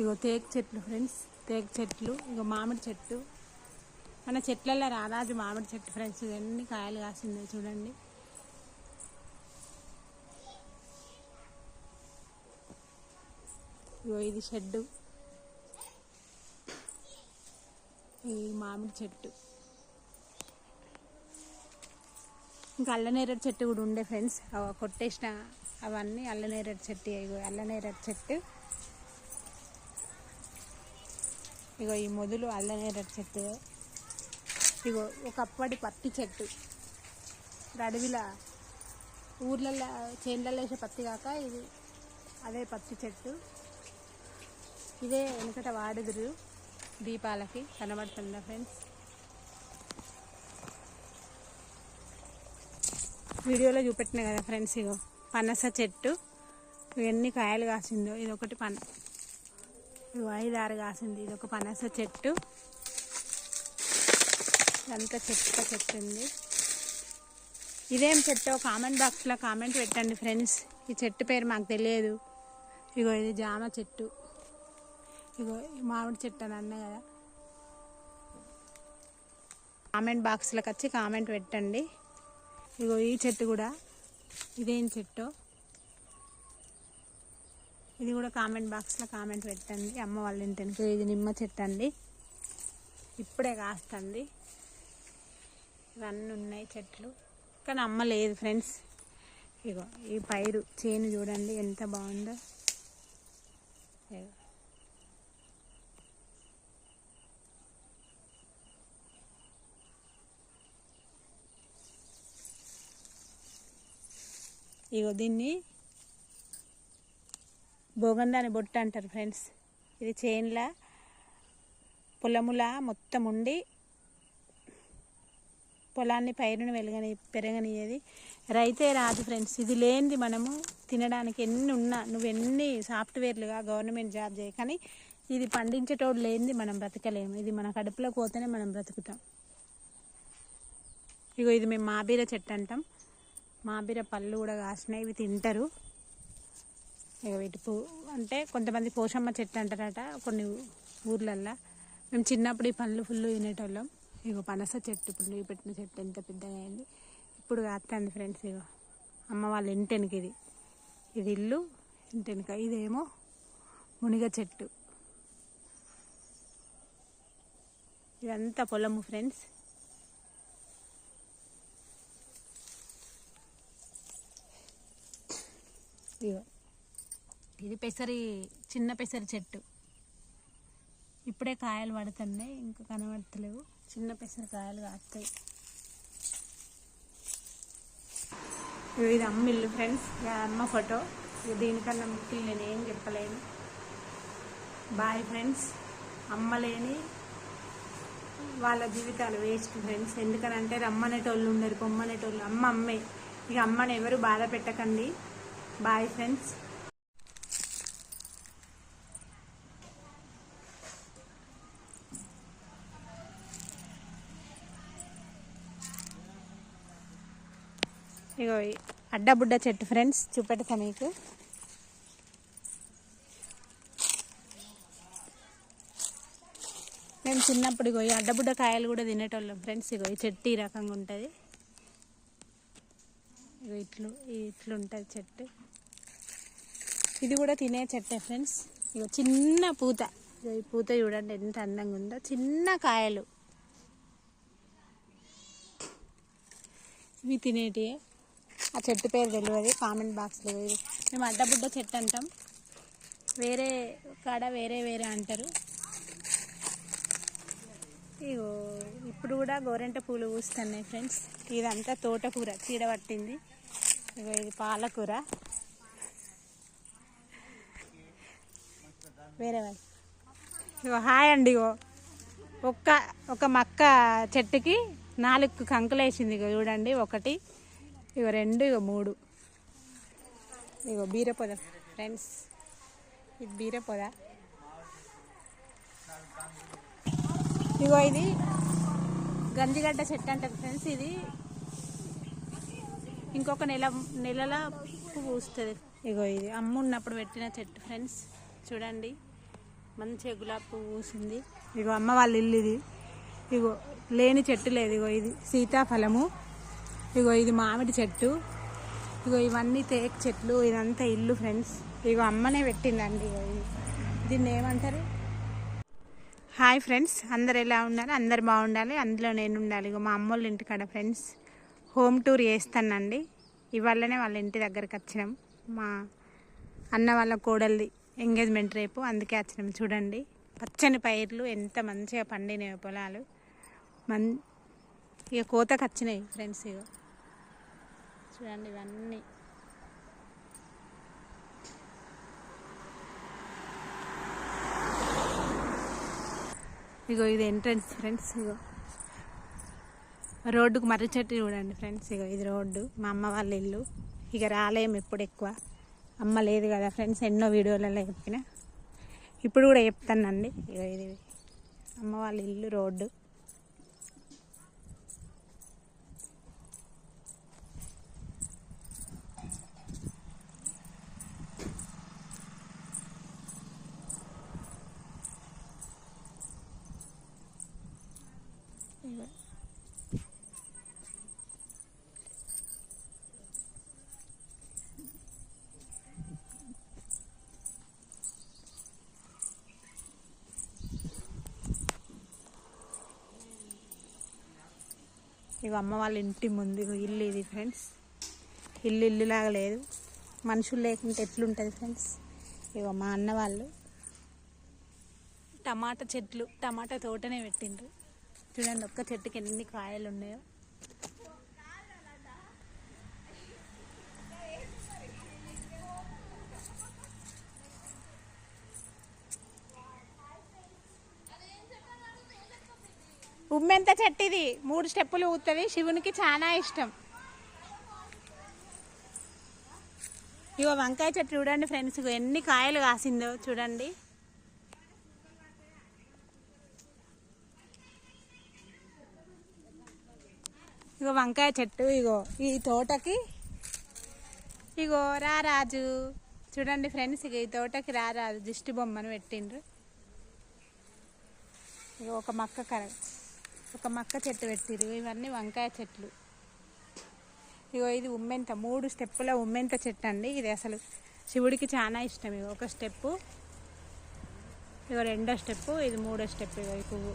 ఇగో తేగ చెట్లు ఫ్రెండ్స్, తేగ చెట్లు. ఇగో మామిడి చెట్టు, మన చెట్లలో రారాజు మామిడి చెట్టు ఫ్రెండ్స్. ఎన్ని కాయలు కాసిందో చూడండి. ఇగో ఇది షెడ్డు, ఈ మామిడి చెట్టు. ఇంకా అల్లనేరేడు చెట్టు కూడా ఉండే ఫ్రెండ్స్, కొట్టేసిన అవన్నీ అల్లనేరేడు చెట్టు. ఇగో అల్లనేరేడు చెట్టు, ఇగో ఈ మొదలు అల్లనేరేడు చెట్టు. ఇగో ఒకప్పటి పత్తి చెట్టు, అడవిలో ఊర్లలో చేన్లలో వేసే పత్తి కాక ఇది అదే పత్తి చెట్టు. ఇదే వెనకట వాడుదురు దీపాలకి, కనబడుతుందా ఫ్రెండ్స్? వీడియోలో చూపెట్టినా కదా ఫ్రెండ్స్. ఇగో పనస చెట్టు, ఎన్ని కాయలు కాసిందో. ఇది ఒకటి ఇగో 5-6 కాసింది. ఇది ఒక పనస చెట్టు. ఇదంతా చెట్టు ఉంది. ఇదేం చెట్టు కామెంట్ బాక్స్లో కామెంట్ పెట్టండి ఫ్రెండ్స్. ఈ చెట్టు పేరు మాకు తెలియదు. ఇగో ఇది జామ చెట్టు. ఇగో ఈ మామిడి చెట్టు అని అన్నా కదా, కామెంట్ బాక్స్లోకి వచ్చి కామెంట్ పెట్టండి. ఇగో ఈ చెట్టు కూడా, ఇదేం చెట్టు ఇది కూడా కామెంట్ బాక్స్లో కామెంట్ పెట్టండి. అమ్మ వాళ్ళ ఇంటికి. ఇది నిమ్మ చెట్టు అండి, ఇప్పుడే కాస్తుంది. ఇవన్నీ ఉన్నాయి చెట్లు, కానీ అమ్మ లేదు ఫ్రెండ్స్. ఇగో ఈ పైరు చేను చూడండి ఎంత బాగుందో. ఇగో దీన్ని బోగండాని బొట్టు అంటారు ఫ్రెండ్స్. ఇది చేన్ల పొలముల మొత్తం ఉండి పొలాన్ని పైరుని పెరగనియేది రైతే రాదు ఫ్రెండ్స్. ఇది లేనిది మనము తినడానికి ఎన్ని ఉన్నా, నువ్వు ఎన్ని సాఫ్ట్వేర్లుగా గవర్నమెంట్ జాబ్ చేయ, కానీ ఇది పండించేటోడు లేనిది మనం బ్రతకలేము. ఇది మన కడుపులో పోతేనే మనం బ్రతుకుతాం. ఇగో ఇది మేము మాబీర చెట్టు అంటాం. మాబీర పళ్ళు కూడా కాసినాయి, ఇవి తింటారు. ఇక వీటి అంటే కొంతమంది పోషమ్మ చెట్టు అంటారట కొన్ని ఊర్లల్లో. మేము చిన్నప్పుడు ఈ పళ్ళు ఫుల్ తినేటోళ్ళం. ఇగో పనస చెట్టు, ఇప్పుడు నువ్వు పెట్టిన చెట్టు ఎంత పెద్దగా అయింది, ఇప్పుడు కాస్తుంది ఫ్రెండ్స్. ఇగో అమ్మ వాళ్ళ ఇంటెనక ఇది ఇల్లు ఇంటెనక. ఇదేమో మునిగ చెట్టు. ఇదంతా పొలము ఫ్రెండ్స్. ఇగో ఇది చిన్న పెసరి చెట్టు. ఇప్పుడే కాయలు పడుతున్నాయి, ఇంకా కనబడతలేవు. చిన్న పెసరి కాయలు కాస్తాయి. ఇది అమ్మ ఇల్లు ఫ్రెండ్స్, అమ్మ ఫోటో. దీనికన్నా ముఖ్యం నేను ఏం చెప్పలేను. Boyfriends. అమ్మ లేని వాళ్ళ జీవితాలు వేస్ట్ ఫ్రెండ్స్. ఎందుకనంటే రమ్మనేటోళ్ళు ఉండరు, పొమ్మనేటోళ్ళు. అమ్మే. ఇక అమ్మని ఎవరు బాధ పెట్టకండి. Bye friends. ఇగో అడ్డబుడ్డ చెట్టు ఫ్రెండ్స్, చూపెడతా మీకు. మేము చిన్నప్పుడు ఇగో ఈ అడ్డబుడ్డ కాయలు కూడా తినేటోళ్ళం ఫ్రెండ్స్. ఇగో ఈ చెట్టు ఈ రకంగా ఉంటుంది. ఇగో ఇట్లుంటుంది చెట్టు. ఇది కూడా తినే చెట్టే ఫ్రెండ్స్. ఇగో చిన్న పూత, ఈ పూత చూడండి ఎంత అందంగా ఉందో. చిన్న కాయలు ఇవి తినేటివే. ఆ చెట్టు పేరు తెలియదు, కామెంట్ బాక్స్లో. మేము అడ్డబుడ్డ చెట్టు అంటాం, వేరే కాడ వేరే అంటారు. ఇగో ఇప్పుడు కూడా గోరెంట పూలు పూస్తున్నాయి ఫ్రెండ్స్. ఇదంతా తోటకూర, చీడ పట్టింది. ఇగో ఇది పాలకూర. వేరే వాళ్ళు ఇగో హాయ్ అండి. ఇగో ఒక మక్క చెట్టుకి 4 కంకులు వేసింది. ఇగో చూడండి, 1, ఇగో 2, ఇగో 3. ఇగో బీరపొద ఫ్రెండ్స్, ఇది బీరపొద. ఇగో ఇది గంజిగడ్డ చెట్టు అంటారు ఫ్రెండ్స్. ఇది ఇంకొక నెలల పూస్తుంది. ఇగో ఇది అమ్మ ఉన్నప్పుడు పెట్టిన చెట్టు ఫ్రెండ్స్. చూడండి మంచిగా గులాబీ పువ్వు పూసింది. ఇగో అమ్మ వాళ్ళ ఇల్లు ఇది. ఇగో లేని చెట్టు లేదు. ఇగో ఇది సీతాఫలము, ఇగో ఇది మామిడి చెట్టు, ఇగో ఇవన్నీ తేక్ చెట్లు, ఇదంతా ఇల్లు ఫ్రెండ్స్. ఇగో అమ్మనే పెట్టిందండి. ఇగో ఇది దీన్ని ఏమంటారు? హాయ్ ఫ్రెండ్స్, అందరు ఎలా ఉన్నారు? అందరు బాగుండాలి, అందులో నేను ఉండాలి. ఇగో మా అమ్మోళ్ళ ఇంటికాడ ఫ్రెండ్స్ హోమ్ టూర్ చేస్తానండి. ఇవాళనే వాళ్ళ ఇంటి దగ్గరికి వచ్చినాం. మా అన్న వాళ్ళ కోడలిది ఎంగేజ్మెంట్ రేపు, అందుకే వచ్చినాం. చూడండి పచ్చని పైర్లు ఎంత మంచిగా పండినాయి పొలాలు. ఇక కోతకు వచ్చినాయి ఫ్రెండ్స్. ఇగో చూడండి ఇవన్నీ. ఇగో ఇది ఎంట్రన్స్ ఫ్రెండ్స్. ఇగో రోడ్డుకు మర్రి చెట్టు చూడండి ఫ్రెండ్స్. ఇగో ఇది రోడ్డు, మా అమ్మ వాళ్ళ ఇల్లు. ఇక రాలేము ఇప్పుడు ఎక్కువ, అమ్మ లేదు కదా ఫ్రెండ్స్. ఎన్నో వీడియోలలో చెప్పిన, ఇప్పుడు కూడా చెప్తానండి. ఇక ఇది అమ్మ వాళ్ళ ఇల్లు, రోడ్డు. ఇక అమ్మ వాళ్ళ ఇంటి ముందు ఇల్లు ఇది ఫ్రెండ్స్. ఇల్లులాగా లేదు, మనుషులు లేకుంటే ఎట్లుంటుంది ఫ్రెండ్స్. ఇక మా అన్న వాళ్ళు టమాటా చెట్లు, టమాటా తోటనే పెట్టిండ్రు. చూడండి ఒక్క చెట్టుకి ఎన్ని కాయలు ఉన్నాయో. ఉమ్మెంత చెట్టు ఇది, 3 స్టెప్పులు ఊతుంది. శివునికి చాలా ఇష్టం. ఇగో వంకాయ చెట్టు చూడండి ఫ్రెండ్స్. ఇగో ఎన్ని కాయలు కాసిందో చూడండి. ఇగో వంకాయ చెట్టు. ఇగో ఈ తోటకి ఇగో రారాజు చూడండి ఫ్రెండ్స్. ఇక ఈ తోటకి రారాజు దిష్టి బొమ్మను పెట్టిండ్రు. ఇగో ఒక మక్క చెట్టు పెట్టిరు. ఇవన్నీ వంకాయ చెట్లు. ఇగో ఇది ఉమ్మెంత, 3 స్టెప్పుల ఉమ్మెంత చెట్టు అండి. ఇది అసలు శివుడికి చాలా ఇష్టం. ఇగో ఒక స్టెప్పు, ఇగో 2వ స్టెప్పు, ఇది 3వ స్టెప్. ఇగో ఈ పువ్వు